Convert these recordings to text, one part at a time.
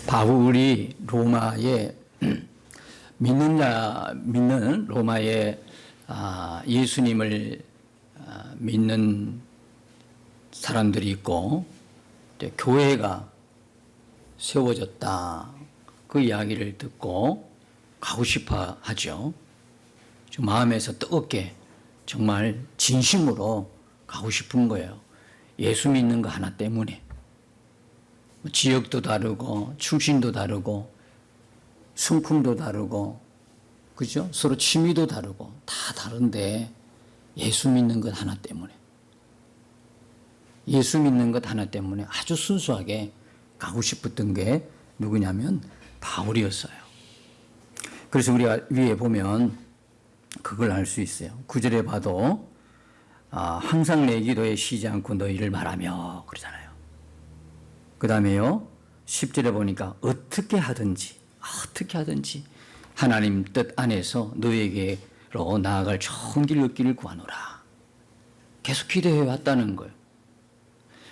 바울이 로마에 믿는 로마에 예수님을 믿는 사람들이 있고 교회가 세워졌다. 그 이야기를 듣고 가고 싶어 하죠. 마음에서 뜨겁게 정말 진심으로 가고 싶은 거예요. 예수 믿는 거 하나 때문에. 지역도 다르고 출신도 다르고 성품도 다르고 그죠? 서로 취미도 다르고 다 다른데 예수 믿는 것 하나 때문에 예수 믿는 것 하나 때문에 아주 순수하게 가고 싶었던 게 누구냐면 바울이었어요. 그래서 우리가 위에 보면 그걸 알 수 있어요. 9절에 봐도 항상 내 기도에 쉬지 않고 너희를 말하며 그러잖아요. 그 다음에요 10절에 보니까 어떻게 하든지 하나님 뜻 안에서 너에게로 나아갈 좋은 길 얻기를 구하노라. 계속 기도해 왔다는 거예요.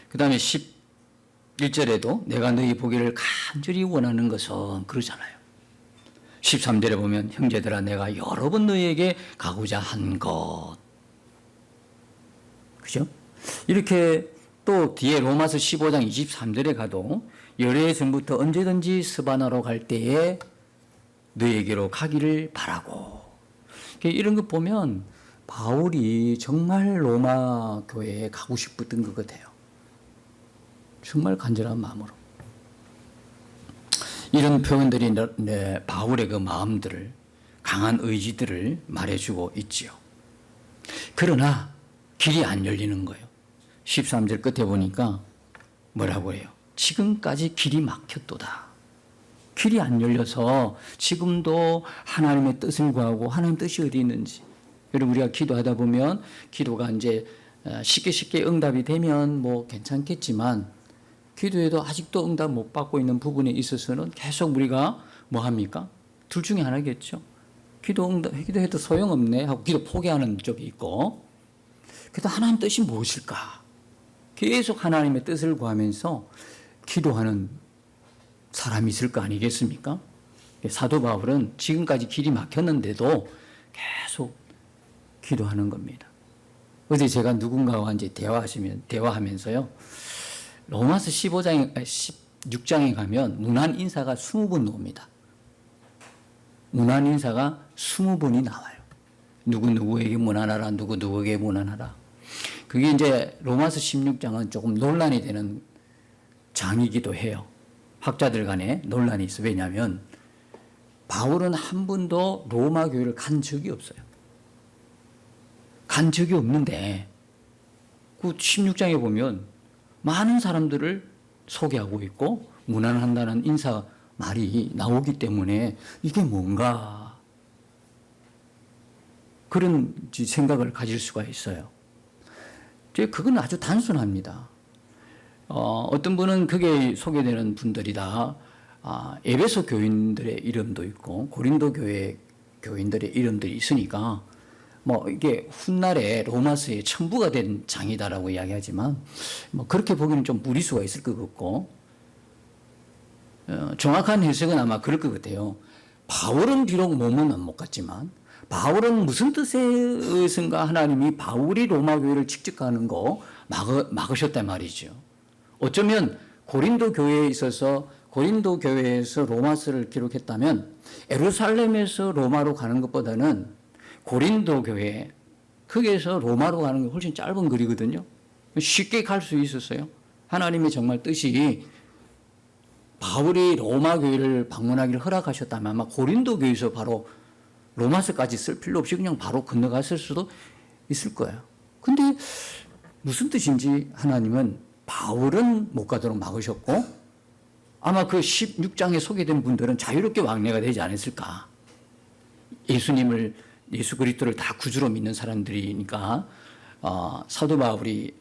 그 다음에 11절에도 내가 너희 보기를 간절히 원하는 것은 그러잖아요. 13절에 보면 형제들아 내가 여러 번 너희에게 가고자 한 것. 그죠? 이렇게 또 뒤에 로마서 15장 23절에 가도 열애 전부터 언제든지 스바나로 갈 때에 너에게로 가기를 바라고. 이런 것 보면 바울이 정말 로마 교회에 가고 싶었던 것 같아요. 정말 간절한 마음으로. 이런 표현들이 바울의 그 마음들을, 강한 의지들을 말해주고 있지요. 그러나 길이 안 열리는 거예요. 13절 끝에 보니까 뭐라고 해요? 지금까지 길이 막혔도다. 길이 안 열려서 지금도 하나님의 뜻을 구하고 하나님 뜻이 어디 있는지. 여러분 우리가 기도하다 보면 기도가 이제 쉽게 응답이 되면 뭐 괜찮겠지만 기도해도 아직도 응답 못 받고 있는 부분에 있어서는 계속 우리가 뭐 합니까? 둘 중에 하나겠죠. 기도해도 소용없네 하고 기도 포기하는 쪽이 있고 그래도 하나님 뜻이 무엇일까? 계속 하나님의 뜻을 구하면서 기도하는 사람이 있을 거 아니겠습니까? 사도 바울은 지금까지 길이 막혔는데도 계속 기도하는 겁니다. 어제 제가 누군가와 이제 대화하면서요. 로마서 16장에 가면 문안 인사가 20번 나옵니다. 문안 인사가 20번이 나와요. 누구에게 문안하라, 누구에게 문안하라. 그게 이제 로마서 16장은 조금 논란이 되는 장이기도 해요. 학자들 간에 논란이 있어요. 왜냐하면 바울은 한 번도 로마 교회를 간 적이 없어요. 간 적이 없는데 그 16장에 보면 많은 사람들을 소개하고 있고 문안한다는 인사 말이 나오기 때문에 이게 뭔가 그런 생각을 가질 수가 있어요. 그건 아주 단순합니다. 어떤 분은 그게 소개되는 분들이 다 에베소 교인들의 이름도 있고 고린도 교회 교인들의 이름들이 있으니까 뭐 이게 훗날에 로마서의 첨부가 된 장이다라고 이야기하지만 뭐 그렇게 보기는 좀 무리수가 있을 것 같고 정확한 해석은 아마 그럴 것 같아요. 바울은 비록 몸은 못 갔지만 바울은 무슨 뜻에선가 하나님이 바울이 로마 교회를 직접 가는 거 막으셨단 말이죠. 어쩌면 고린도 교회에 있어서 고린도 교회에서 로마서를 기록했다면 예루살렘에서 로마로 가는 것보다는 고린도 교회 거기에서 로마로 가는 게 훨씬 짧은 거리거든요. 쉽게 갈 수 있었어요. 하나님의 정말 뜻이 바울이 로마 교회를 방문하기를 허락하셨다면 아마 고린도 교회에서 바로 로마서까지 쓸 필요 없이 그냥 바로 건너갔을 수도 있을 거예요. 근데 무슨 뜻인지 하나님은 바울은 못 가도록 막으셨고 아마 그 16장에 소개된 분들은 자유롭게 왕래가 되지 않았을까. 예수 그리스도를 다 구주로 믿는 사람들이니까 사도 바울이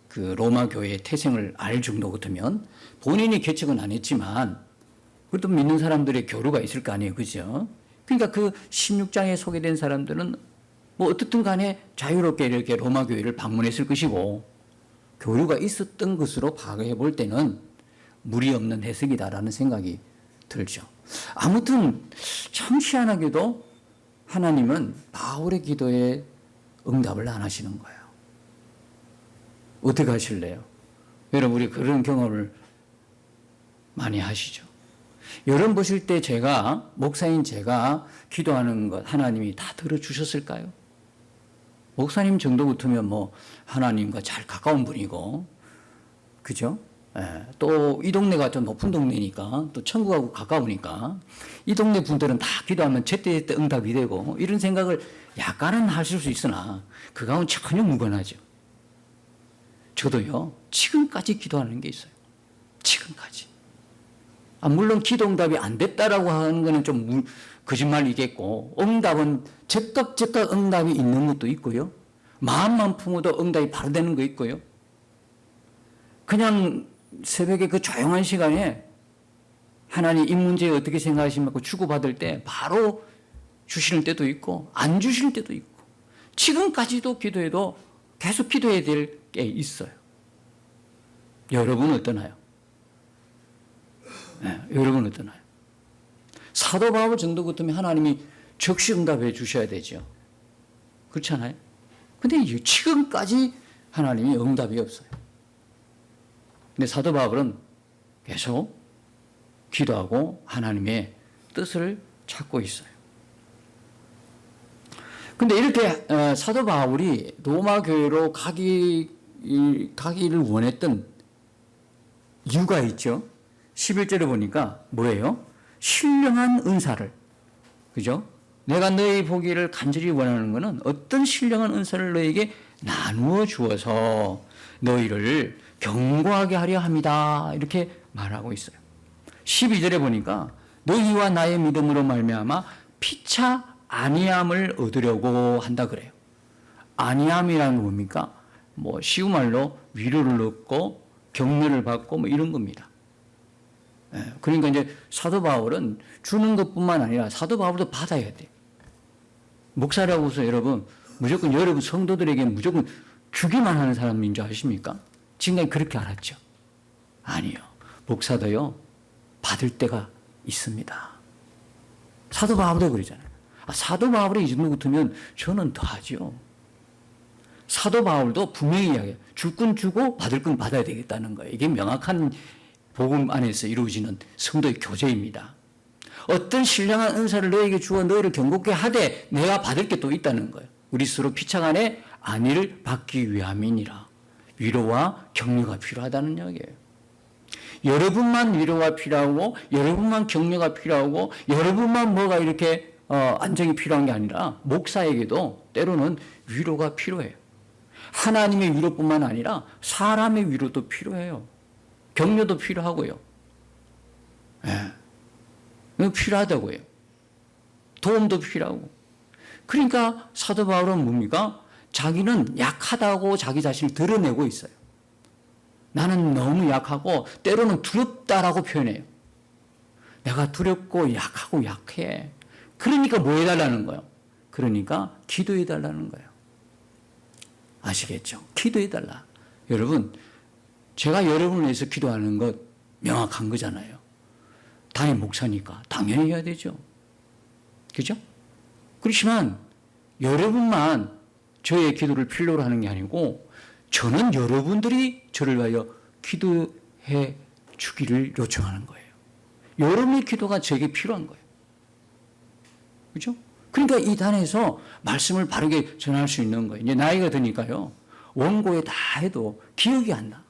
그 로마 교회의 태생을 알 정도 같으면 본인이 개척은 안 했지만 그래도 믿는 사람들의 교류가 있을 거 아니에요. 그죠? 그러니까 그 16장에 소개된 사람들은 뭐 어떻든 간에 자유롭게 이렇게 로마 교회를 방문했을 것이고 교류가 있었던 것으로 파악해 볼 때는 무리 없는 해석이다라는 생각이 들죠. 아무튼 참 희한하게도 하나님은 바울의 기도에 응답을 안 하시는 거예요. 어떻게 하실래요? 여러분, 우리 그런 경험을 많이 하시죠. 여러분 보실 때 제가, 목사인 제가 기도하는 것 하나님이 다 들어주셨을까요? 목사님 정도 같으면 뭐 하나님과 잘 가까운 분이고, 그죠? 예, 또 이 동네가 좀 높은 동네니까, 또 천국하고 가까우니까 이 동네 분들은 다 기도하면 제때제때 응답이 되고, 이런 생각을 약간은 하실 수 있으나 그거하고는 전혀 무관하죠. 저도요, 지금까지 기도하는 게 있어요. 지금까지. 물론 기도 응답이 안 됐다라고 하는 거는 좀 거짓말이겠고, 응답은 즉각 응답이 있는 것도 있고요. 마음만 품어도 응답이 바로 되는 거 있고요. 그냥 새벽에 그 조용한 시간에 하나님 이 문제에 어떻게 생각하십니까? 주고받을 때 바로 주시는 때도 있고 안 주실 때도 있고, 지금까지도 기도해도 계속 기도해야 될 게 있어요. 여러분은 어떠나요? 네, 여러분은 어떠나요? 사도 바울 정도 같으면 하나님이 즉시 응답해 주셔야 되죠. 그렇지 않아요? 근데 지금까지 하나님이 응답이 없어요. 근데 사도 바울은 계속 기도하고 하나님의 뜻을 찾고 있어요. 근데 이렇게 사도 바울이 로마 교회로 가기를 원했던 이유가 있죠. 11절에 보니까 뭐예요? 신령한 은사를, 그죠? 내가 너희 보기를 간절히 원하는 것은 어떤 신령한 은사를 너에게 나누어 주어서 너희를 견고하게 하려 합니다. 이렇게 말하고 있어요. 12절에 보니까 너희와 나의 믿음으로 말미암아 피차 안위함을 얻으려고 한다 그래요. 안위함이라는 건 뭡니까? 뭐 쉬운 말로 위로를 얻고 격려를 받고 뭐 이런 겁니다. 그러니까 이제 사도 바울은 주는 것뿐만 아니라 사도 바울도 받아야 돼. 목사라고 해서 여러분 무조건 여러분 성도들에게 무조건 주기만 하는 사람인 줄 아십니까? 지금까지 그렇게 알았죠? 아니요. 목사도요 받을 때가 있습니다. 사도 바울도 그러잖아요. 사도 바울이 이 정도 같으면 저는 더 하죠. 사도 바울도 분명히 이야기해요. 줄 건 주고 받을 건 받아야 되겠다는 거예요. 이게 명확한 복음 안에서 이루어지는 성도의 교제입니다. 어떤 신령한 은사를 너에게 주어 너희를 견고케 하되 내가 받을 게 또 있다는 거예요. 우리 스스로 피차간에 안위를 받기 위함이니라. 위로와 격려가 필요하다는 이야기예요. 여러분만 위로가 필요하고 여러분만 격려가 필요하고 여러분만 뭐가 이렇게 안정이 필요한 게 아니라 목사에게도 때로는 위로가 필요해요. 하나님의 위로뿐만 아니라 사람의 위로도 필요해요. 격려도 필요하고요. 네. 필요하다고요. 도움도 필요하고. 그러니까 사도 바울은 뭡니까? 자기는 약하다고 자기 자신을 드러내고 있어요. 나는 너무 약하고 때로는 두렵다라고 표현해요. 내가 두렵고 약하고 약해. 그러니까 뭐 해달라는 거예요? 그러니까 기도해달라는 거예요. 아시겠죠? 기도해달라. 여러분, 제가 여러분을 위해서 기도하는 것 명확한 거잖아요. 담임 목사니까 당연히 해야 되죠. 그죠? 그렇지만 여러분만 저의 기도를 필요로 하는 게 아니고 저는 여러분들이 저를 위하여 기도해 주기를 요청하는 거예요. 여러분의 기도가 저에게 필요한 거예요. 그죠? 그러니까 이 단에서 말씀을 바르게 전할 수 있는 거예요. 이제 나이가 드니까요. 원고에 다 해도 기억이 안 나.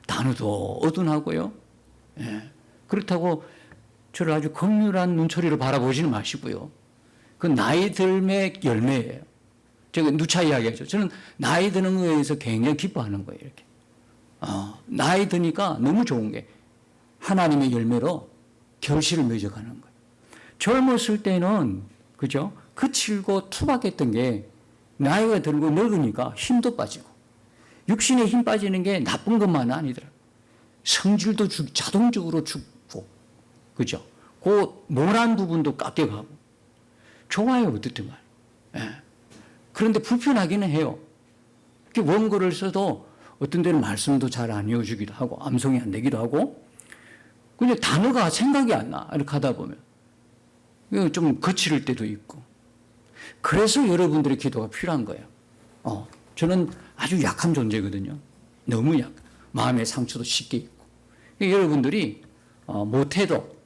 단어도 어둔하고요. 예. 그렇다고 저를 아주 긍휼한 눈초리로 바라보지는 마시고요. 그 나이 들매 열매예요. 제가 누차 이야기하죠. 저는 나이 드는 거에 대해서 굉장히 기뻐하는 거예요. 이렇게. 나이 드니까 너무 좋은 게 하나님의 열매로 결실을 맺어가는 거예요. 젊었을 때는 그죠? 거칠고 투박했던 게 나이가 들고 늙으니까 힘도 빠지고 육신에 힘 빠지는 게 나쁜 것만은 아니더라. 성질도 자동적으로 죽고 그죠? 그 노란 부분도 깎여가고 좋아요. 어떻든 말. 예. 그런데 불편하기는 해요. 원고를 써도 어떤 데는 말씀도 잘 안 이어주기도 하고 암송이 안 되기도 하고 근데 단어가 생각이 안 나. 이렇게 하다 보면. 좀 거칠 때도 있고. 그래서 여러분들의 기도가 필요한 거예요. 저는 아주 약한 존재거든요. 너무 약. 마음의 상처도 쉽게 있고. 여러분들이 못해도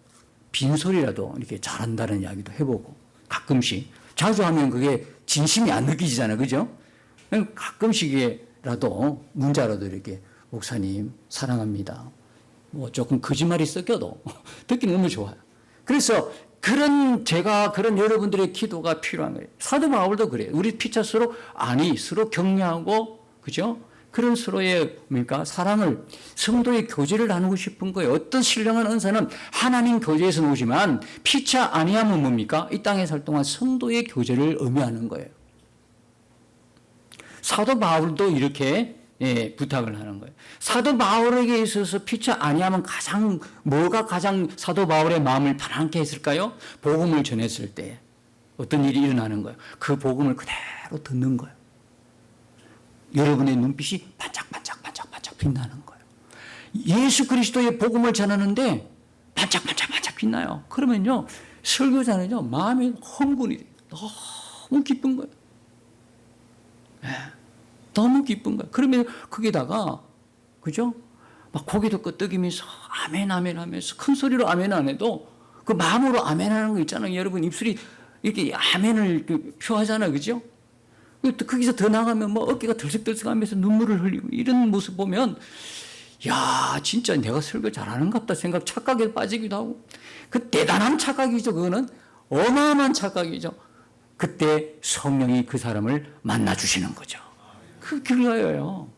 빈소리라도 이렇게 잘한다는 이야기도 해보고 가끔씩 자주 하면 그게 진심이 안 느껴지잖아요. 그죠? 가끔씩이라도 문자라도 이렇게 목사님 사랑합니다. 뭐 조금 거짓말이 섞여도 듣기 너무 좋아요. 그래서 제가 그런 여러분들의 기도가 필요한 거예요. 사도 바울도 그래요. 우리 피차 서로 서로 격려하고, 그죠? 그런 서로의 사랑을, 성도의 교제를 나누고 싶은 거예요. 어떤 신령한 은사는 하나님 교제에서 오지만 피차 아니하면 뭡니까? 이 땅에 살 동안 성도의 교제를 의미하는 거예요. 사도 바울도 이렇게 부탁을 하는 거예요. 사도 바울에게 있어서 피차 아니하면 뭐가 가장 사도 바울의 마음을 편안케 했을까요? 복음을 전했을 때 어떤 일이 일어나는 거예요. 그 복음을 그대로 듣는 거예요. 여러분의 눈빛이 반짝반짝 빛나는 거예요. 예수 그리스도의 복음을 전하는데 반짝반짝 빛나요. 그러면요, 설교자는요, 마음이 흥분이 돼요. 너무 기쁜 거예요. 너무 기쁜 거예요. 그러면 거기다가, 그죠? 막 고개도 끄덕이면서 아멘 하면서 큰 소리로 아멘 안 해도 그 마음으로 아멘 하는 거 있잖아요. 여러분 입술이 이렇게 아멘을 표하잖아요. 그죠? 거기서 더 나가면 뭐 어깨가 들썩들썩하면서 눈물을 흘리고 이런 모습 보면, 야, 진짜 내가 설교 잘하는가 보다 착각에 빠지기도 하고. 그 대단한 착각이죠. 그거는 어마어마한 착각이죠. 그때 성령이 그 사람을 만나주시는 거죠. 그 결과예요.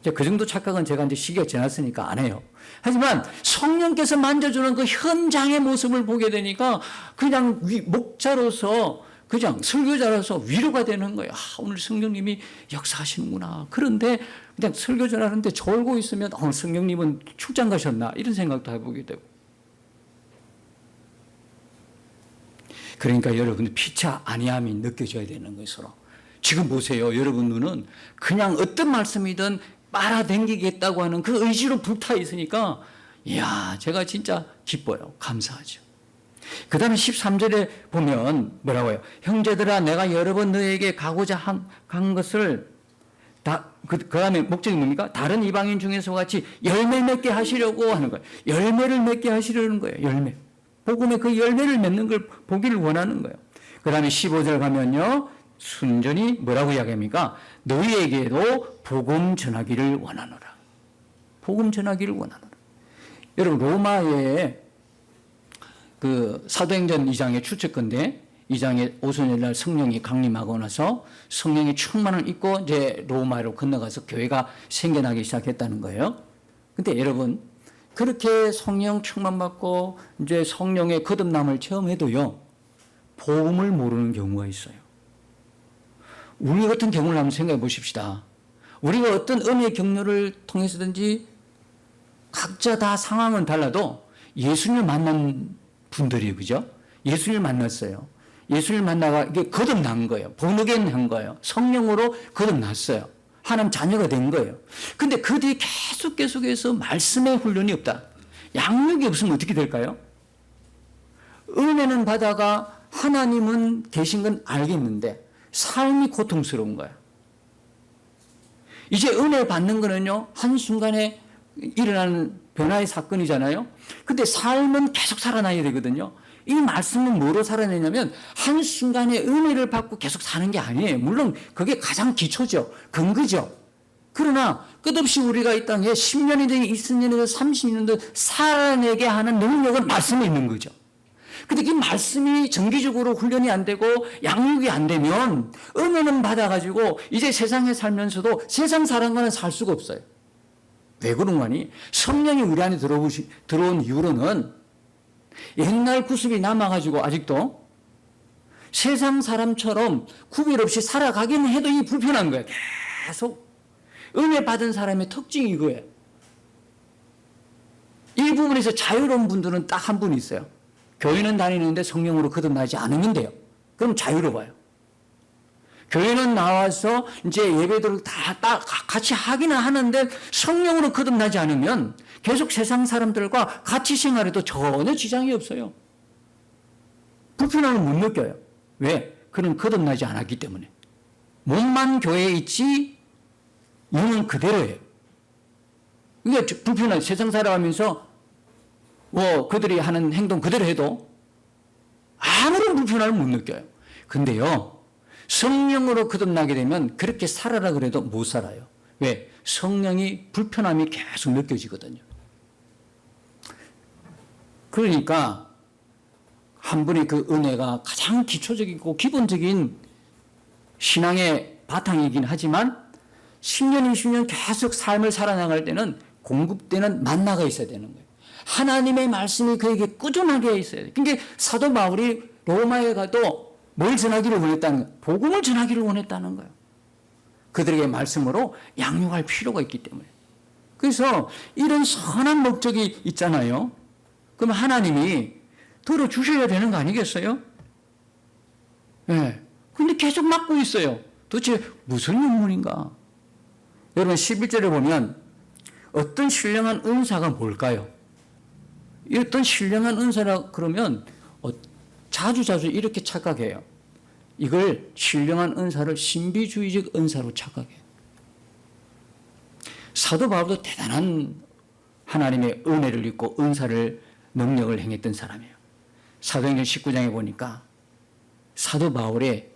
그 정도 착각은 제가 이제 시기가 지났으니까 안 해요. 하지만 성령께서 만져주는 그 현장의 모습을 보게 되니까 그냥 목자로서, 그냥 설교자로서 위로가 되는 거예요. 오늘 성령님이 역사하시는구나. 그런데 그냥 설교자 하는데 졸고 있으면 성령님은 출장 가셨나 이런 생각도 해보게 되고. 그러니까 여러분들 피차 아니함이 느껴져야 되는 거예요. 서로. 지금 보세요. 여러분 눈은 그냥 어떤 말씀이든 빨아당기겠다고 하는 그 의지로 불타 있으니까, 이야, 제가 진짜 기뻐요. 감사하죠. 그 다음에 13절에 보면 뭐라고요? 형제들아, 내가 여러 번 너에게 가고자 한 것을 그 다음에 목적이 뭡니까? 다른 이방인 중에서 같이 열매 맺게 하시려고 하는 거예요. 열매를 맺게 하시려는 거예요. 열매. 복음의 그 열매를 맺는 걸 보기를 원하는 거예요. 그 다음에 15절 가면요, 순전히 뭐라고 이야기합니까? 너희에게도 복음 전하기를 원하노라. 복음 전하기를 원하노라. 여러분, 로마에 그 사도행전 2장의 출처건데, 2장의 오순절날 성령이 강림하고 나서 성령의 충만을 입고 이제 로마로 건너가서 교회가 생겨나기 시작했다는 거예요. 근데 여러분, 그렇게 성령 충만받고 이제 성령의 거듭남을 체험해도요, 복음을 모르는 경우가 있어요. 우리 같은 경우를 한번 생각해 보십시다. 우리가 어떤 은혜의 경로를 통해서든지 각자 다 상황은 달라도 예수님을 만난 분들이, 그죠? 예수님을 만났어요. 예수님을 만나가 이게 거듭난 거예요. 본어겐 한 거예요. 성령으로 거듭났어요. 하나님 자녀가 된 거예요. 근데 그 뒤에 계속해서 말씀의 훈련이 없다. 양육이 없으면 어떻게 될까요? 은혜는 받아가 하나님은 계신 건 알겠는데 삶이 고통스러운 거야. 이제 은혜 받는 거는요, 한순간에 일어나는 변화의 사건이잖아요. 근데 삶은 계속 살아나야 되거든요. 이 말씀은 뭐로 살아내냐면 한순간에 은혜를 받고 계속 사는 게 아니에요. 물론 그게 가장 기초죠. 근거죠. 그러나 끝없이 우리가 이 땅에 10년이든 20년이든 30년이든 살아내게 하는 능력은 말씀에 있는 거죠. 근데 이 말씀이 정기적으로 훈련이 안 되고 양육이 안 되면 은혜는 받아가지고 이제 세상에 살면서도 세상 사람과는 살 수가 없어요. 왜 그런 거니? 성령이 우리 안에 들어온 이후로는 옛날 구습이 남아가지고 아직도 세상 사람처럼 구별 없이 살아가기는 해도 이 불편한 거예요. 계속. 은혜 받은 사람의 특징이 이거예요. 이 부분에서 자유로운 분들은 딱 한 분 있어요. 교회는 다니는데 성령으로 거듭나지 않으면 돼요. 그럼 자유로워요. 교회는 나와서 이제 예배들을 다 같이 하기는 하는데 성령으로 거듭나지 않으면 계속 세상 사람들과 같이 생활해도 전혀 지장이 없어요. 불편함을 못 느껴요. 왜? 그는 거듭나지 않았기 때문에. 몸만 교회에 있지 영은 그대로예요. 그러니까 불편한 세상 살아가면서 그들이 하는 행동 그대로 해도 아무런 불편함을 못 느껴요. 근데요, 성령으로 거듭나게 되면 그렇게 살아라 그래도 못 살아요. 왜? 성령이 불편함이 계속 느껴지거든요. 그러니까 한 분의 그 은혜가 가장 기초적이고 기본적인 신앙의 바탕이긴 하지만 10년, 20년 계속 삶을 살아나갈 때는 공급되는 만나가 있어야 되는 거예요. 하나님의 말씀이 그에게 꾸준하게 있어야 돼요. 그러니까 사도 바울이 로마에 가도 뭘 전하기를 원했다는 거예요? 복음을 전하기를 원했다는 거예요. 그들에게 말씀으로 양육할 필요가 있기 때문에. 그래서 이런 선한 목적이 있잖아요. 그럼 하나님이 들어주셔야 되는 거 아니겠어요? 네. 근데 계속 막고 있어요. 도대체 무슨 영문인가? 여러분 11절에 보면 어떤 신령한 은사가 뭘까요? 어떤 신령한 은사라 그러면 자주 이렇게 착각해요. 이걸 신령한 은사를 신비주의적 은사로 착각해요. 사도 바울도 대단한 하나님의 은혜를 입고 은사를 능력을 행했던 사람이에요. 사도행전 19장에 보니까 사도 바울의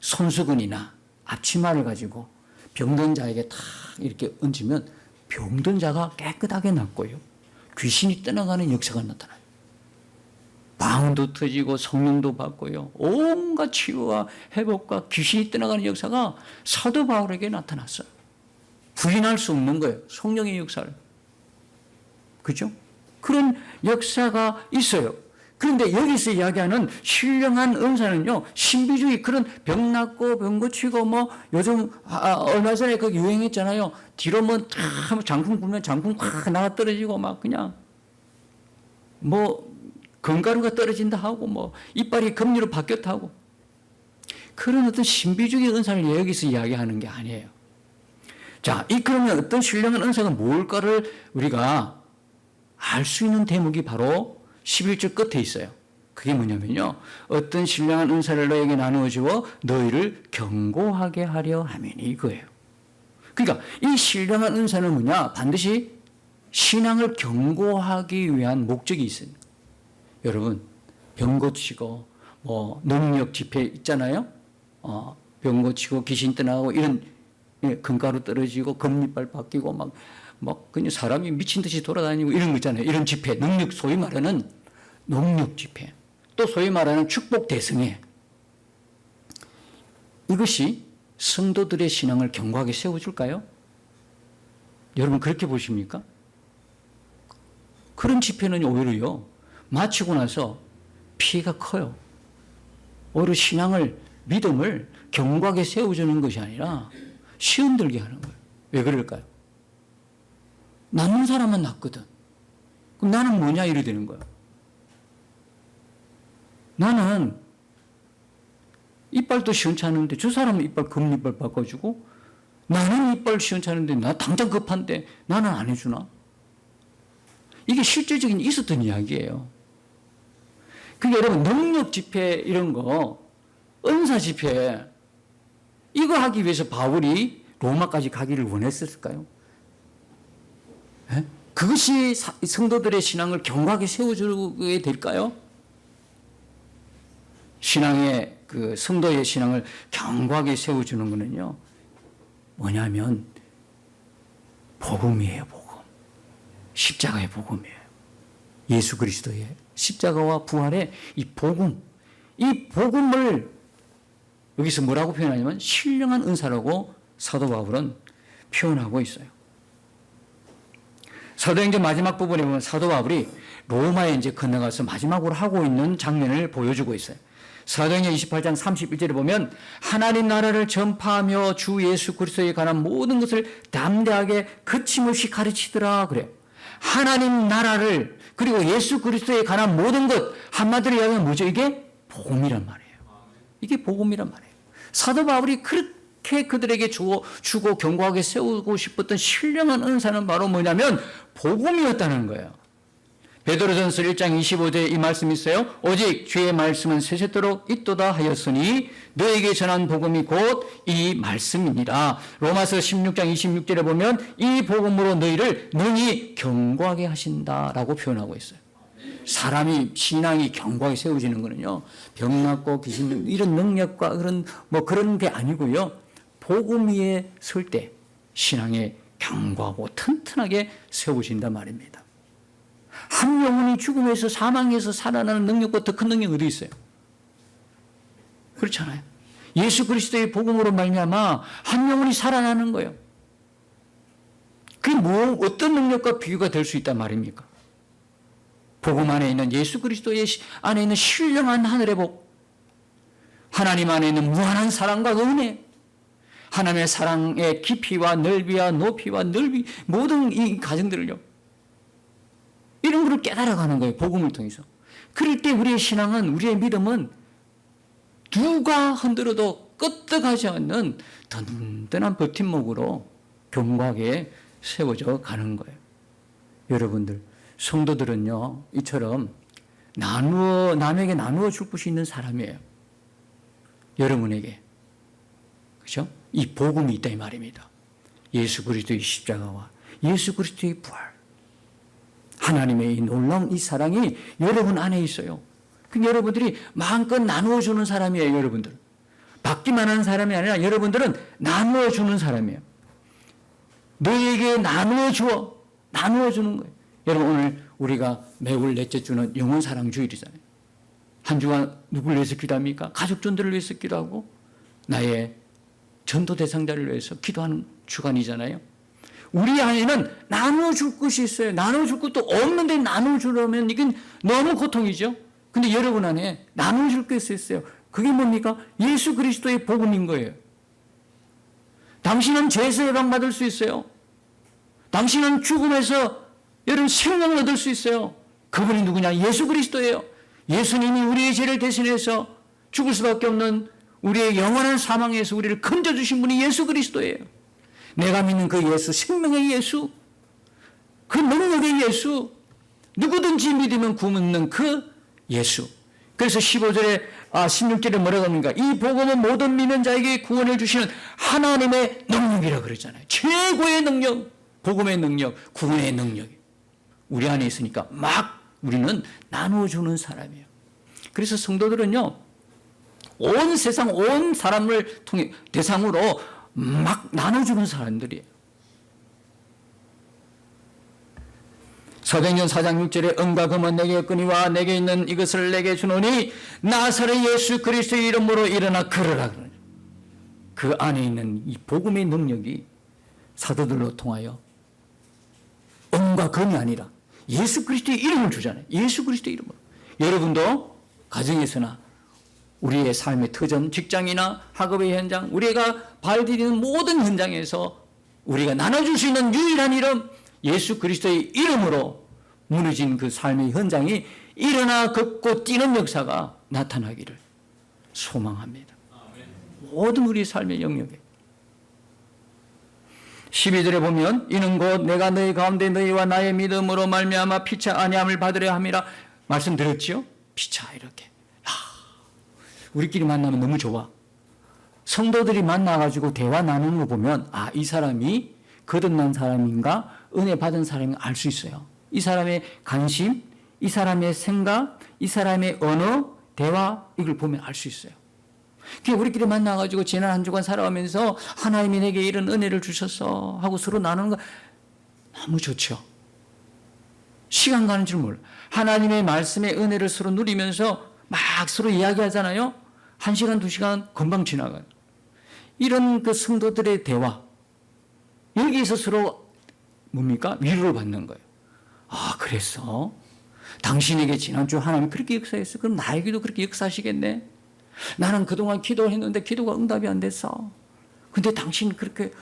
손수건이나 앞치마를 가지고 병든 자에게 탁 이렇게 얹으면 병든 자가 깨끗하게 낫고요. 귀신이 떠나가는 역사가 나타나요. 방언도 터지고 성령도 받고요. 온갖 치유와 회복과 귀신이 떠나가는 역사가 사도 바울에게 나타났어요. 부인할 수 없는 거예요. 성령의 역사를. 그죠? 그런 역사가 있어요. 그런데 여기서 이야기하는 신령한 은사는요, 신비주의 그런 병 낫고 병 고치고 요즘 얼마 전에 그 유행했잖아요. 뒤로 장풍 불면 장풍 확 나가 떨어지고 그냥 건가루가 떨어진다 하고 이빨이 금리로 바뀌었다 하고 그런 어떤 신비주의 은사를 여기서 이야기하는 게 아니에요. 자, 그러면 어떤 신령한 은사가 뭘까를 우리가 알 수 있는 대목이 바로 11절 끝에 있어요. 그게 뭐냐면요. 어떤 신령한 은사를 너에게 나누어 주어 너희를 경고하게 하려 함이니 이거예요. 그러니까 이 신령한 은사는 뭐냐? 반드시 신앙을 경고하기 위한 목적이 있어요. 여러분 병 고치고 능력 집회 있잖아요. 병 고치고 귀신 떠나고 이런 금가루 떨어지고 금리빨 바뀌고 그냥 사람이 미친 듯이 돌아다니고 이런 거 있잖아요. 이런 집회, 능력, 소위 말하는 능력 집회, 또 소위 말하는 축복 대성회. 이것이 성도들의 신앙을 견고하게 세워줄까요? 여러분 그렇게 보십니까? 그런 집회는 오히려요, 마치고 나서 피해가 커요. 오히려 신앙을, 믿음을 견고하게 세워주는 것이 아니라 시험 들게 하는 거예요. 왜 그럴까요? 낫는 사람은 낫거든. 그럼 나는 뭐냐 이래 되는 거예요. 나는 이빨도 시원찮은데 저 사람은 이빨 금리빨 바꿔주고 나는 이빨 시원찮은데 나 당장 급한데 나는 안 해주나? 이게 실질적인 있었던 이야기예요. 그게 여러분 능력 집회 이런 거, 은사 집회 이거 하기 위해서 바울이 로마까지 가기를 원했을까요? 네? 그것이 성도들의 신앙을 견고하게 세워주게 될까요? 신앙의 성도의 신앙을 견고하게 세워주는 것은요, 뭐냐면 복음이에요. 복음. 십자가의 복음이에요. 예수 그리스도의 십자가와 부활의 이 복음을 여기서 뭐라고 표현하냐면 신령한 은사라고 사도 바울은 표현하고 있어요. 사도행전 마지막 부분에 보면 사도 바울이 로마에 이제 건너가서 마지막으로 하고 있는 장면을 보여주고 있어요. 사도행전 28장 31절에 보면 하나님 나라를 전파하며 주 예수 그리스도에 관한 모든 것을 담대하게 거침없이 가르치더라 그래요. 하나님 나라를 그리고 예수 그리스도에 관한 모든 것, 한마디로 이야기하면 뭐죠? 이게 복음이란 말이에요. 이게 복음이란 말이에요. 사도 바울이 그렇게 그들에게 주고 견고하게 세우고 싶었던 신령한 은사는 바로 뭐냐면 복음이었다는 거예요. 베드로전서 1장 25절에 이 말씀이 있어요. 오직 주의 말씀은 세세토록 있도다 하였으니 너에게 전한 복음이 곧 이 말씀이니라. 로마서 16장 26절에 보면 이 복음으로 너희를 능히 견고하게 하신다라고 표현하고 있어요. 사람이 신앙이 견고하게 세워지는 거는요, 병 낫고 귀신 이런 능력과 그런 게 아니고요, 복음 위에 설 때 신앙에 견고하고 튼튼하게 세워진단 말입니다. 한 영혼이 죽음에서 사망에서 살아나는 능력보다 더 큰 능력이 어디 있어요? 그렇잖아요. 예수 그리스도의 복음으로 말미암아 한 영혼이 살아나는 거예요. 그게 어떤 능력과 비교가 될 수 있단 말입니까? 복음 안에 있는 예수 그리스도의 안에 있는 신령한 하늘의 복, 하나님 안에 있는 무한한 사랑과 은혜, 하나님의 사랑의 깊이와 넓이와 높이와 모든 이 가정들을요, 이런 것을 깨달아가는 거예요. 복음을 통해서. 그럴 때 우리의 신앙은, 우리의 믿음은 누가 흔들어도 끄떡하지 않는 든든한 버팀목으로 견고하게 세워져 가는 거예요. 여러분들, 성도들은요, 이처럼 남에게 나누어 줄 것이 있는 사람이에요. 여러분에게. 그렇죠? 이 복음이 있다 이 말입니다. 예수 그리스도의 십자가와 예수 그리스도의 부활. 하나님의 이 놀라운 이 사랑이 여러분 안에 있어요. 그 여러분들이 마음껏 나누어 주는 사람이에요, 여러분들. 받기만 하는 사람이 아니라 여러분들은 나누어 주는 사람이에요. 너에게 나누어 주는 거예요. 여러분, 오늘 우리가 매월 넷째 주는 영혼 사랑 주일이잖아요. 한 주간 누구를 위해서 기도합니까? 가족 전도를 위해서 기도하고 나의 전도 대상자를 위해서 기도하는 주간이잖아요. 우리 안에는 나누어 줄 것이 있어요. 나누어 줄 것도 없는데 나누어 주려면 이건 너무 고통이죠. 근데 여러분 안에 나누어 줄 것이 있어요. 그게 뭡니까? 예수 그리스도의 복음인 거예요. 당신은 죄에서 해방받을 수 있어요. 당신은 죽음에서 여러분 생명을 얻을 수 있어요. 그분이 누구냐? 예수 그리스도예요. 예수님이 우리의 죄를 대신해서 죽을 수밖에 없는 우리의 영원한 사망에서 우리를 건져주신 분이 예수 그리스도예요. 내가 믿는 그 예수, 생명의 예수, 그 능력의 예수, 누구든지 믿으면 구원받는 그 예수. 그래서 16절에 뭐라고 합니까? 이 복음은 모든 믿는 자에게 구원을 주시는 하나님의 능력이라고 그러잖아요. 최고의 능력, 복음의 능력, 구원의 능력. 우리 안에 있으니까 막 우리는 나누어주는 사람이에요. 그래서 성도들은요, 온 세상, 온 사람을 통해 대상으로 막 나눠주는 사람들이에요. 사도행전 4장 6절에 은과 금은 내게 없거니와 내게 있는 이것을 내게 주노니 나사렛 예수 그리스도의 이름으로 일어나 걸으라. 그 안에 있는 이 복음의 능력이 사도들로 통하여 은과 금이 아니라 예수 그리스도의 이름을 주잖아요. 예수 그리스도의 이름으로. 여러분도 가정에서나 우리의 삶의 터전, 직장이나 학업의 현장, 우리가 발디디는 모든 현장에서 우리가 나눠줄 수 있는 유일한 이름, 예수 그리스도의 이름으로 무너진 그 삶의 현장이 일어나 걷고 뛰는 역사가 나타나기를 소망합니다. 모든 우리 삶의 영역에. 12절에 보면 이는 곧 내가 너희 가운데 너희와 나의 믿음으로 말미암아 피차 아니함을 받으려 함이라 말씀드렸지요. 피차 이렇게. 우리끼리 만나면 너무 좋아. 성도들이 만나가지고 대화 나누는 거 보면 이 사람이 거듭난 사람인가 은혜 받은 사람인가 알 수 있어요. 이 사람의 관심, 이 사람의 생각, 이 사람의 언어, 대화 이걸 보면 알 수 있어요. 그게 우리끼리 만나가지고 지난 한 주간 살아가면서 하나님이 내게 이런 은혜를 주셨어 하고 서로 나누는 거 너무 좋죠. 시간 가는 줄 몰라. 하나님의 말씀의 은혜를 서로 누리면서 막 서로 이야기하잖아요. 1시간, 2시간 금방 지나가요. 이런 그 성도들의 대화, 여기에서 서로 뭡니까? 위로를 받는 거예요. 그랬어? 당신에게 지난주 하나님이 그렇게 역사했어? 그럼 나에게도 그렇게 역사하시겠네? 나는 그동안 기도를 했는데 기도가 응답이 안 됐어. 근데 당신 그렇게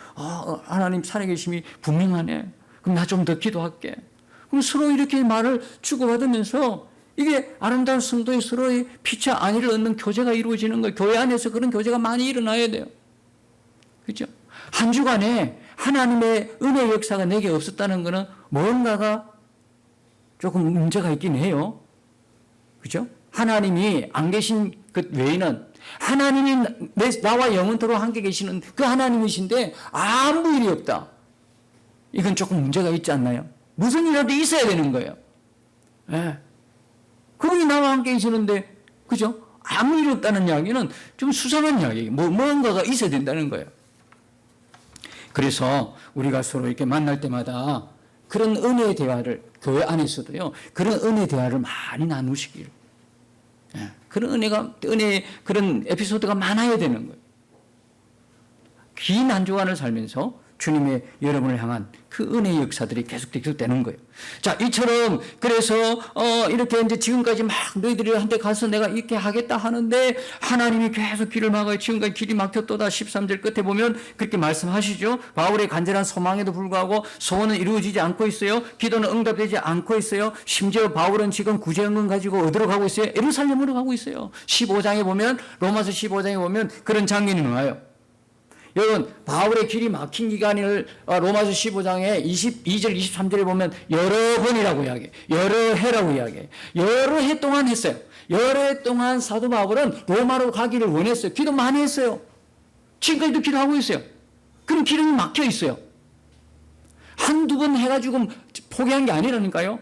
하나님 살아계심이 분명하네. 그럼 나 좀 더 기도할게. 그럼 서로 이렇게 말을 주고받으면서 이게 아름다운 성도의 서로의 피차 안위를 얻는 교제가 이루어지는 거예요. 교회 안에서 그런 교제가 많이 일어나야 돼요. 그렇죠? 한 주간에 하나님의 은혜 역사가 내게 없었다는 것은 뭔가가 조금 문제가 있긴 해요. 그죠? 하나님이 안 계신 것 외에는 하나님이 나와 영원토록 함께 계시는 그 하나님이신데 아무 일이 없다. 이건 조금 문제가 있지 않나요? 무슨 일이라도 있어야 되는 거예요. 예. 그분이 나와 함께 계시는데, 그죠? 아무 일이 없다는 이야기는 좀 수상한 이야기예요. 뭔가가 있어야 된다는 거예요. 그래서 우리가 서로 이렇게 만날 때마다 그런 은혜의 대화를, 교회 안에서도요, 그런 은혜의 대화를 많이 나누시길. 예. 그런 그런 에피소드가 많아야 되는 거예요. 긴 한 주간을 살면서 주님의 여러분을 향한 그 은혜의 역사들이 계속되는 거예요. 자, 이처럼 그래서 이렇게 이제 지금까지 막 너희들한테 가서 내가 이렇게 하겠다 하는데 하나님이 계속 길을 막아요. 지금까지 길이 막혔도다. 13절 끝에 보면 그렇게 말씀하시죠. 바울의 간절한 소망에도 불구하고 소원은 이루어지지 않고 있어요. 기도는 응답되지 않고 있어요. 심지어 바울은 지금 구제연금 가지고 어디로 가고 있어요? 예루살렘으로 가고 있어요. 15장에 보면, 로마서 15장에 보면 그런 장면이 나와요. 여러분, 바울의 길이 막힌 기간을 로마서 15장에 22절, 23절에 보면 여러 번이라고 이야기해요. 여러 해라고 이야기해요. 여러 해 동안 했어요. 여러 해 동안 사도 바울은 로마로 가기를 원했어요. 기도 많이 했어요. 지금까지도 기도하고 있어요. 그럼 길이 막혀 있어요. 한두 번 해가지고 포기한 게 아니라니까요.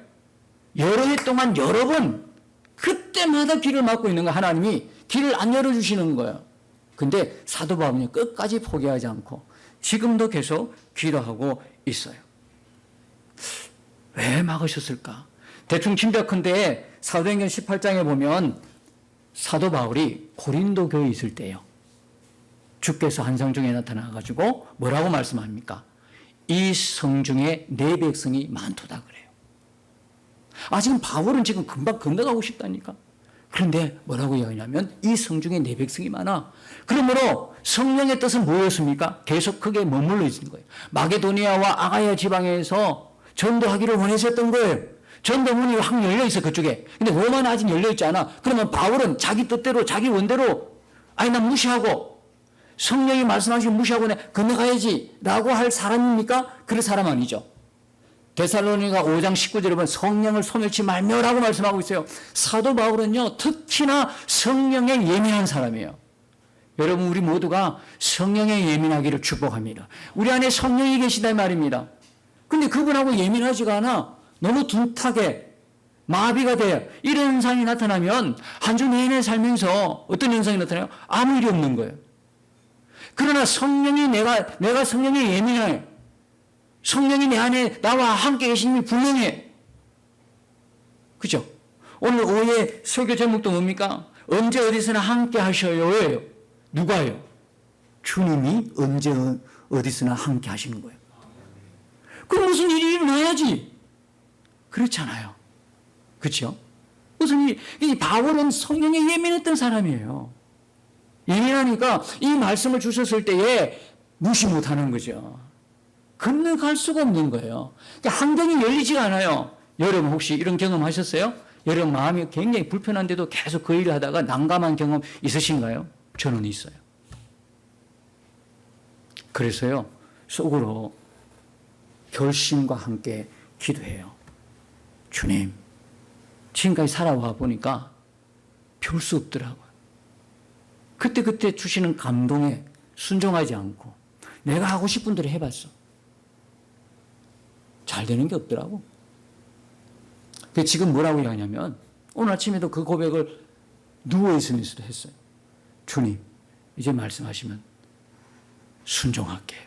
여러 해 동안 여러 번, 그때마다 길을 막고 있는 거예요. 하나님이 길을 안 열어주시는 거예요. 근데 사도 바울은 끝까지 포기하지 않고 지금도 계속 기도하고 있어요. 왜 막으셨을까? 대충 짐작컨대 사도행전 18장에 보면 사도 바울이 고린도 교회에 있을 때요, 주께서 한 성중에 나타나가지고 뭐라고 말씀합니까? 이 성중에 내 백성이 많도다 그래요. 지금 바울은 지금 금방 건너가고 싶다니까. 그런데 뭐라고 이야기하냐면 이 성중에 내 백성이 많아. 그러므로 성령의 뜻은 뭐였습니까? 계속 크게 머물러 있는 거예요. 마게도니아와 아가야 지방에서 전도하기를 원하셨던 거예요. 전도문이 확 열려 있어, 그쪽에. 근데 로마는 아직 열려 있지 않아. 그러면 바울은 자기 뜻대로, 자기 원대로, 난 무시하고 성령이 말씀하시면 무시하고 건너가야지 라고 할 사람입니까? 그럴 사람 아니죠. 데살로니가 5장 19절에 보면 성령을 소멸치 말며라고 말씀하고 있어요. 사도 바울은요, 특히나 성령에 예민한 사람이에요. 여러분, 우리 모두가 성령에 예민하기를 축복합니다. 우리 안에 성령이 계시다 말입니다. 근데 그분하고 예민하지가 않아. 너무 둔탁해. 마비가 돼. 이런 현상이 나타나면 한 주 내내 살면서 어떤 현상이 나타나요? 아무 일이 없는 거예요. 그러나 성령이 내가 성령에 예민해요. 성령이 내 안에 나와 함께 계심이 분명해. 그죠? 오늘 오후에 설교 제목도 뭡니까? 언제 어디서나 함께 하셔요예요. 누가요? 주님이 언제 어디서나 함께 하시는 거예요. 그럼 무슨 일이 일어나야지. 그렇잖아요. 그렇죠? 무슨 이 바울은 성령에 예민했던 사람이에요. 예민하니까 이 말씀을 주셨을 때에 무시 못하는 거죠. 건너갈 수가 없는 거예요. 그러니까 환경이 열리지가 않아요. 여러분 혹시 이런 경험 하셨어요? 여러분 마음이 굉장히 불편한데도 계속 그 일을 하다가 난감한 경험 있으신가요? 저는 있어요. 그래서요, 속으로 결심과 함께 기도해요. 주님, 지금까지 살아와 보니까 별 수 없더라고요. 그때 주시는 감동에 순종하지 않고 내가 하고 싶은 대로 해봤어. 잘 되는 게 없더라고. 지금 뭐라고 이야기하냐면 오늘 아침에도 그 고백을 누워있으면서도 했어요. 주님, 이제 말씀하시면 순종할게요.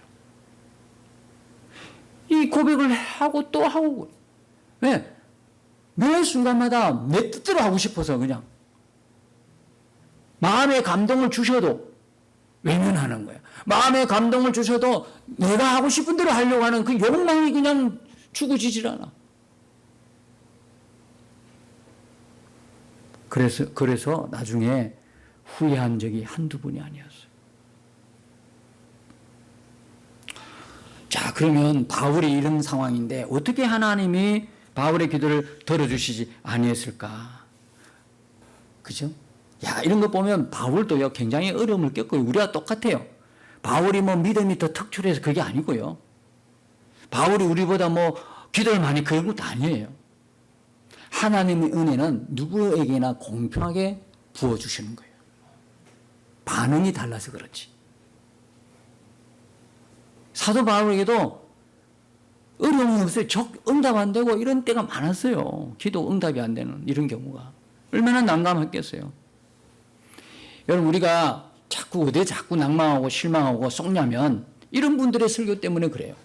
이 고백을 하고 또 하고. 왜? 매 순간마다 내 뜻대로 하고 싶어서 그냥 마음의 감동을 주셔도 외면하는 거야. 마음의 감동을 주셔도 내가 하고 싶은 대로 하려고 하는 그 욕망이 그냥 죽어지질 않아. 그래서 나중에 후회한 적이 한두 번이 아니었어요. 자, 그러면 바울이 이런 상황인데 어떻게 하나님이 바울의 기도를 들어주시지 아니했을까? 그죠? 야, 이런 거 보면 바울도요, 굉장히 어려움을 겪고요. 우리와 똑같아요. 바울이 뭐 믿음이 더 특출해서 그게 아니고요. 바울이 우리보다 뭐 기도를 많이 그런 것도 아니에요. 하나님의 은혜는 누구에게나 공평하게 부어주시는 거예요. 반응이 달라서 그렇지. 사도 바울에게도 어려움이 없어요. 응답 안 되고 이런 때가 많았어요. 기도 응답이 안 되는 이런 경우가. 얼마나 난감했겠어요. 여러분, 우리가 자꾸 낭망하고 실망하고 속냐면 이런 분들의 설교 때문에 그래요.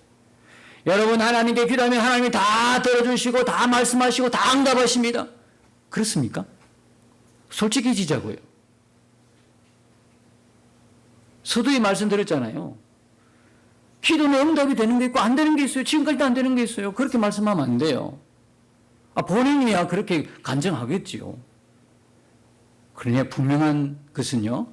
여러분, 하나님께 기도하면 하나님이 다 들어주시고 다 말씀하시고 다 응답하십니다. 그렇습니까? 솔직해지자고요. 서두에 말씀드렸잖아요. 기도는 응답이 되는 게 있고 안 되는 게 있어요. 지금까지도 안 되는 게 있어요. 그렇게 말씀하면 안 돼요. 본인이야 그렇게 간증하겠지요. 그러나 분명한 것은요,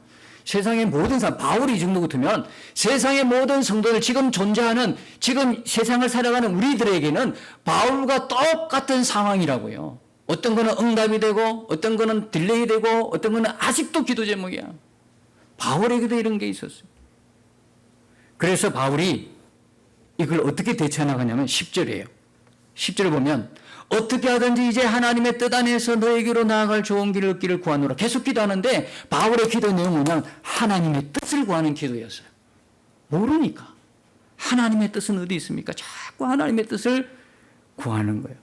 세상의 모든 사람, 바울이 이 정도 같으면 세상의 모든 성도들, 지금 존재하는, 지금 세상을 살아가는 우리들에게는 바울과 똑같은 상황이라고요. 어떤 거는 응답이 되고 어떤 거는 딜레이 되고 어떤 거는 아직도 기도 제목이야. 바울에게도 이런 게 있었어요. 그래서 바울이 이걸 어떻게 대처해 나가냐면 10절이에요. 10절을 보면 어떻게 하든지 이제 하나님의 뜻 안에서 너에게로 나아갈 좋은 길을 얻기를 구하노라. 계속 기도하는데 바울의 기도 내용은 뭐냐면 하나님의 뜻을 구하는 기도였어요. 모르니까. 하나님의 뜻은 어디 있습니까? 자꾸 하나님의 뜻을 구하는 거예요.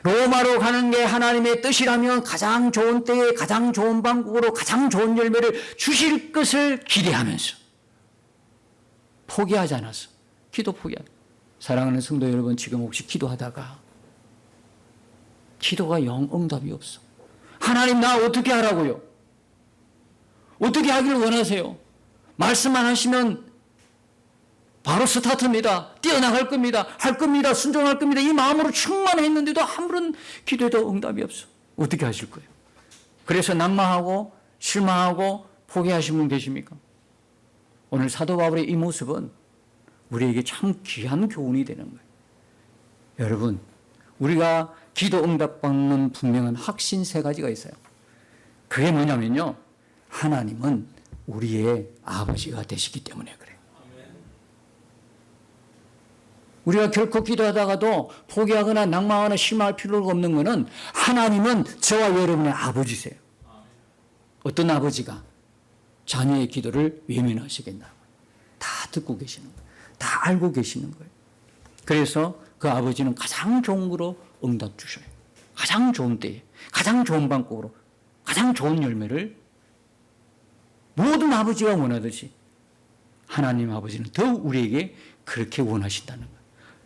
로마로 가는 게 하나님의 뜻이라면 가장 좋은 때에 가장 좋은 방법으로 가장 좋은 열매를 주실 것을 기대하면서 포기하지 않았어. 기도 포기하지. 사랑하는 성도 여러분, 지금 혹시 기도하다가 기도가 영 응답이 없어. 하나님, 나 어떻게 하라고요? 어떻게 하기를 원하세요? 말씀만 하시면 바로 스타트입니다. 뛰어나갈 겁니다. 할 겁니다. 순종할 겁니다. 이 마음으로 충만했는데도 아무런 기도에도 응답이 없어. 어떻게 하실 거예요? 그래서 낙망하고 실망하고 포기하신 분 계십니까? 오늘 사도 바울의 이 모습은 우리에게 참 귀한 교훈이 되는 거예요. 여러분, 우리가 기도 응답 받는 분명한 확신 세 가지가 있어요. 그게 뭐냐면요, 하나님은 우리의 아버지가 되시기 때문에 그래요. 우리가 결코 기도하다가도 포기하거나 낭망하거나 실망할 필요가 없는 것은 하나님은 저와 여러분의 아버지세요. 어떤 아버지가 자녀의 기도를 외면하시겠나? 다 듣고 계시는 거예요. 다 알고 계시는 거예요. 그래서 그 아버지는 가장 좋은 거로 응답 주셔요. 가장 좋은 때에, 가장 좋은 방법으로, 가장 좋은 열매를 모든 아버지가 원하듯이 하나님 아버지는 더욱 우리에게 그렇게 원하신다는 거예요.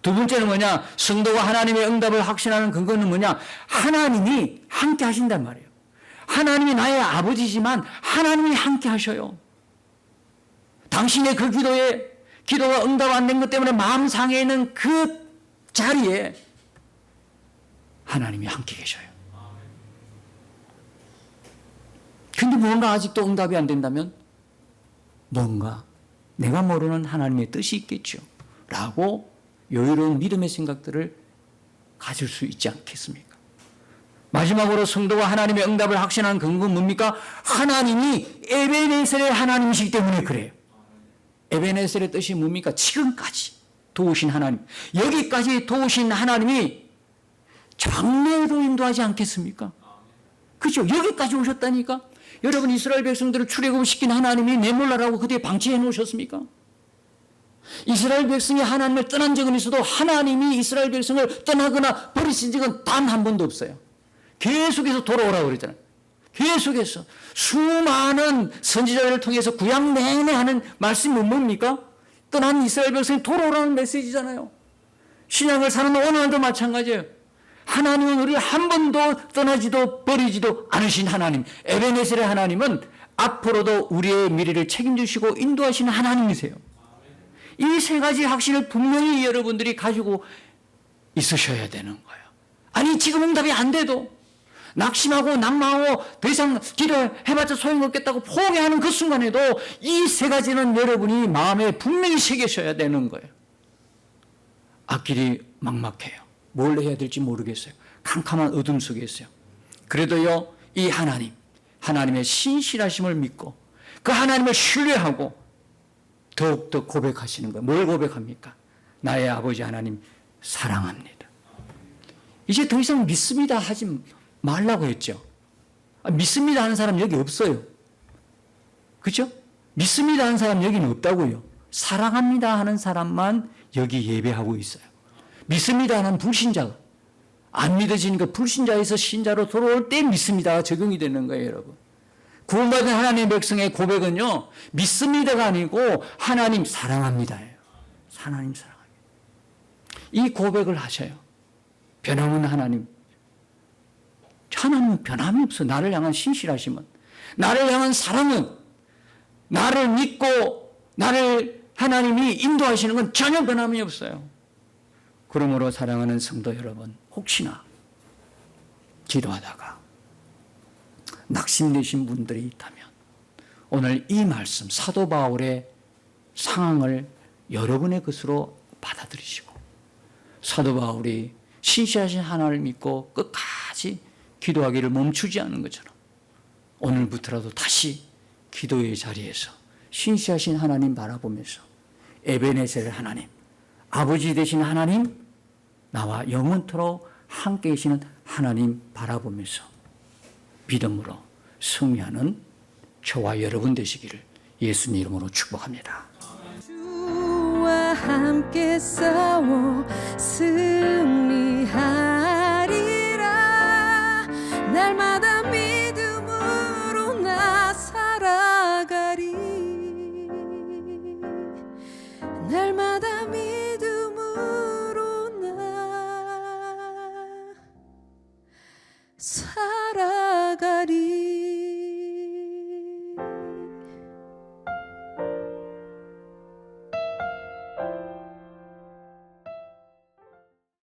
두 번째는 뭐냐? 성도가 하나님의 응답을 확신하는 근거는 뭐냐? 하나님이 함께 하신단 말이에요. 하나님이 나의 아버지지만 하나님이 함께 하셔요. 당신의 그 기도가 응답 안 된 것 때문에 마음 상해 있는 그 자리에 하나님이 함께 계셔요. 근데 뭔가 아직도 응답이 안 된다면 뭔가 내가 모르는 하나님의 뜻이 있겠죠. 라고 여유로운 믿음의 생각들을 가질 수 있지 않겠습니까? 마지막으로 성도가 하나님의 응답을 확신하는 근거는 뭡니까? 하나님이 에베네셀의 하나님이시기 때문에 그래요. 에베네셀의 뜻이 뭡니까? 지금까지 도우신 하나님. 여기까지 도우신 하나님이 장래에도 인도하지 않겠습니까? 그렇죠? 여기까지 오셨다니까? 여러분, 이스라엘 백성들을 출애굽시킨 하나님이 내몰라라고 그때 방치해 놓으셨습니까? 이스라엘 백성이 하나님을 떠난 적은 있어도 하나님이 이스라엘 백성을 떠나거나 버리신 적은 단 한 번도 없어요. 계속해서 돌아오라고 그랬잖아요. 계속해서 수많은 선지자들을 통해서 구약 내내 하는 말씀이 뭡니까? 떠난 이스라엘 백성이 돌아오라는 메시지잖아요. 신약을 사는 오늘도 마찬가지예요. 하나님은 우리를 한 번도 떠나지도 버리지도 않으신 하나님, 에베네셀의 하나님은 앞으로도 우리의 미래를 책임지시고 인도하시는 하나님이세요. 이 세 가지 확신을 분명히 여러분들이 가지고 있으셔야 되는 거예요. 아니, 지금 응답이 안 돼도 낙심하고 낭망하고 더 이상 기도해봤자 소용없겠다고 포기하는 그 순간에도 이 세 가지는 여러분이 마음에 분명히 새기셔야 되는 거예요. 앞길이 막막해요. 뭘 해야 될지 모르겠어요. 캄캄한 어둠 속에 있어요. 그래도요, 이 하나님, 하나님의 신실하심을 믿고 그 하나님을 신뢰하고 더욱더 고백하시는 거예요. 뭘 고백합니까? 나의 아버지 하나님 사랑합니다. 이제 더 이상 믿습니다 하지 말라고 했죠. 믿습니다 하는 사람 여기 없어요. 그렇죠? 믿습니다 하는 사람 여기는 없다고요. 사랑합니다 하는 사람만 여기 예배하고 있어요. 믿습니다 하는 불신자가 안 믿어지니까 불신자에서 신자로 돌아올 때 믿습니다가 적용이 되는 거예요, 여러분. 구원받은 하나님의 백성의 고백은요, 믿습니다가 아니고 하나님 사랑합니다예요. 하나님 사랑합니다. 이 고백을 하셔요. 변함없는 하나님. 하나님은 변함이 없어. 나를 향한 신실하심은, 나를 향한 사랑은, 나를 믿고 나를 하나님이 인도하시는 건 전혀 변함이 없어요. 그러므로 사랑하는 성도 여러분, 혹시나 기도하다가 낙심되신 분들이 있다면 오늘 이 말씀, 사도 바울의 상황을 여러분의 것으로 받아들이시고 사도 바울이 신실하신 하나님을 믿고 끝까지 기도하기를 멈추지 않는 것처럼 오늘부터라도 다시 기도의 자리에서 신실하신 하나님 바라보면서 에베네셀 하나님, 아버지 되신 하나님, 나와 영원토록 함께 계시는 하나님 바라보면서 믿음으로 승리하는 저와 여러분 되시기를 예수님 이름으로 축복합니다. 주와 함께 싸워 승리하리라. 날마다 믿음으로 나 살아가리. 날마다 믿음으로 나 살아가리.